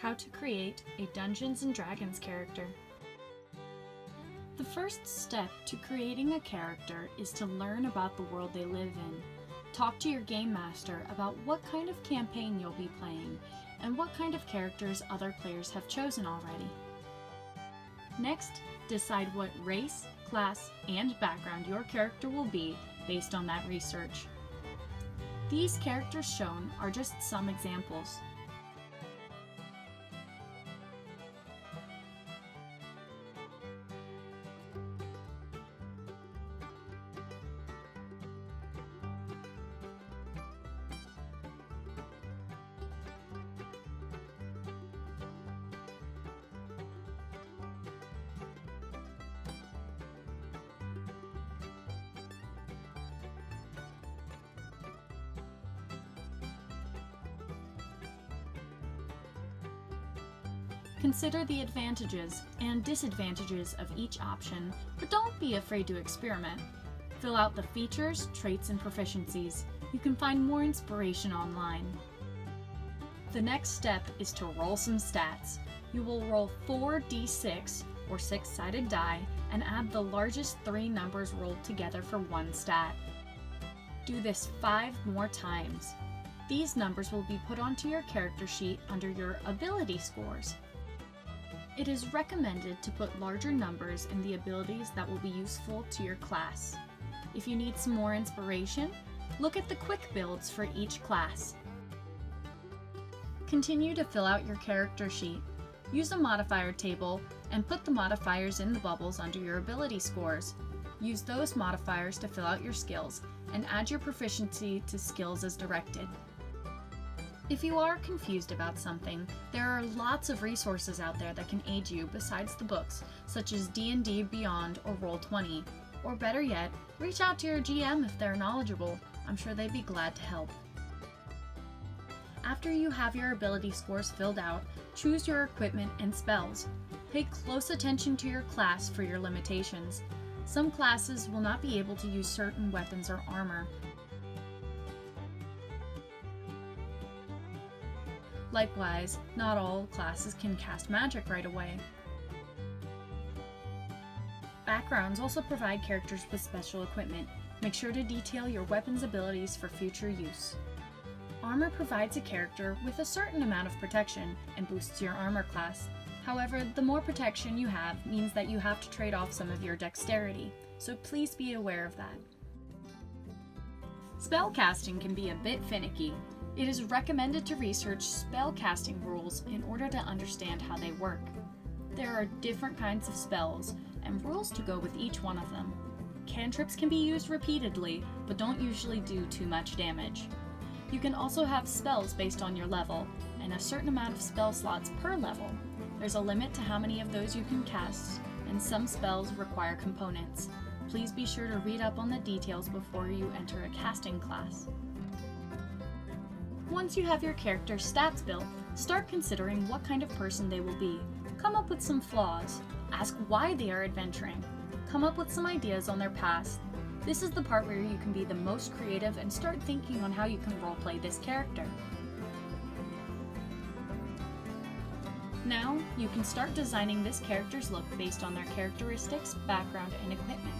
how to create a Dungeons & Dragons character. The first step to creating a character is to learn about the world they live in. Talk to your game master about what kind of campaign you'll be playing and what kind of characters other players have chosen already. Next, decide what race, class, and background your character will be based on that research. These characters shown are just some examples. Consider the advantages and disadvantages of each option, but don't be afraid to experiment. Fill out the features, traits, and proficiencies. You can find more inspiration online. The next step is to roll some stats. You will roll 4d6 or 6-sided die and add the largest 3 numbers rolled together for one stat. Do this 5 more times. These numbers will be put onto your character sheet under your ability scores. It is recommended to put larger numbers in the abilities that will be useful to your class. If you need some more inspiration, look at the quick builds for each class. Continue to fill out your character sheet. Use a modifier table and put the modifiers in the bubbles under your ability scores. Use those modifiers to fill out your skills and add your proficiency to skills as directed. If you are confused about something, there are lots of resources out there that can aid you besides the books, such as D&D Beyond or Roll20. Or better yet, reach out to your GM if they're knowledgeable. I'm sure they'd be glad to help. After you have your ability scores filled out, choose your equipment and spells. Pay close attention to your class for your limitations. Some classes will not be able to use certain weapons or armor. Likewise, not all classes can cast magic right away. Backgrounds also provide characters with special equipment. Make sure to detail your weapons abilities for future use. Armor provides a character with a certain amount of protection and boosts your armor class. However, the more protection you have means that you have to trade off some of your dexterity, so please be aware of that. Spellcasting can be a bit finicky. It is recommended to research spellcasting rules in order to understand how they work. There are different kinds of spells and rules to go with each one of them. Cantrips can be used repeatedly, but don't usually do too much damage. You can also have spells based on your level, and a certain amount of spell slots per level. There's a limit to how many of those you can cast, and some spells require components. Please be sure to read up on the details before you enter a casting class. Once you have your character's stats built, start considering what kind of person they will be. Come up with some flaws. Ask why they are adventuring. Come up with some ideas on their past. This is the part where you can be the most creative and start thinking on how you can roleplay this character. Now, you can start designing this character's look based on their characteristics, background, and equipment.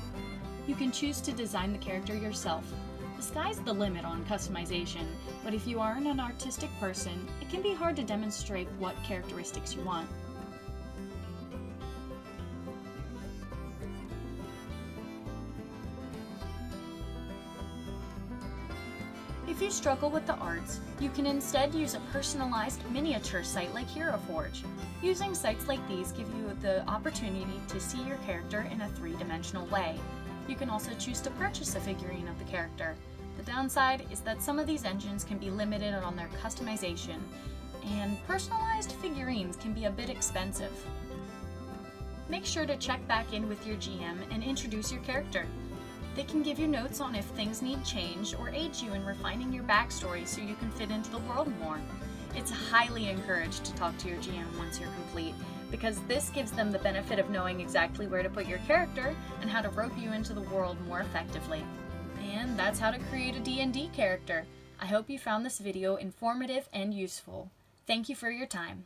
You can choose to design the character yourself. The sky's the limit on customization, but if you aren't an artistic person, it can be hard to demonstrate what characteristics you want. If you struggle with the arts, you can instead use a personalized miniature site like HeroForge. Using sites like these give you the opportunity to see your character in a 3-dimensional way. You can also choose to purchase a figurine of the character. The downside is that some of these engines can be limited on their customization, and personalized figurines can be a bit expensive. Make sure to check back in with your GM and introduce your character. They can give you notes on if things need change or aid you in refining your backstory so you can fit into the world more. It's highly encouraged to talk to your GM once you're complete, because this gives them the benefit of knowing exactly where to put your character and how to rope you into the world more effectively. And that's how to create a D&D character. I hope you found this video informative and useful. Thank you for your time.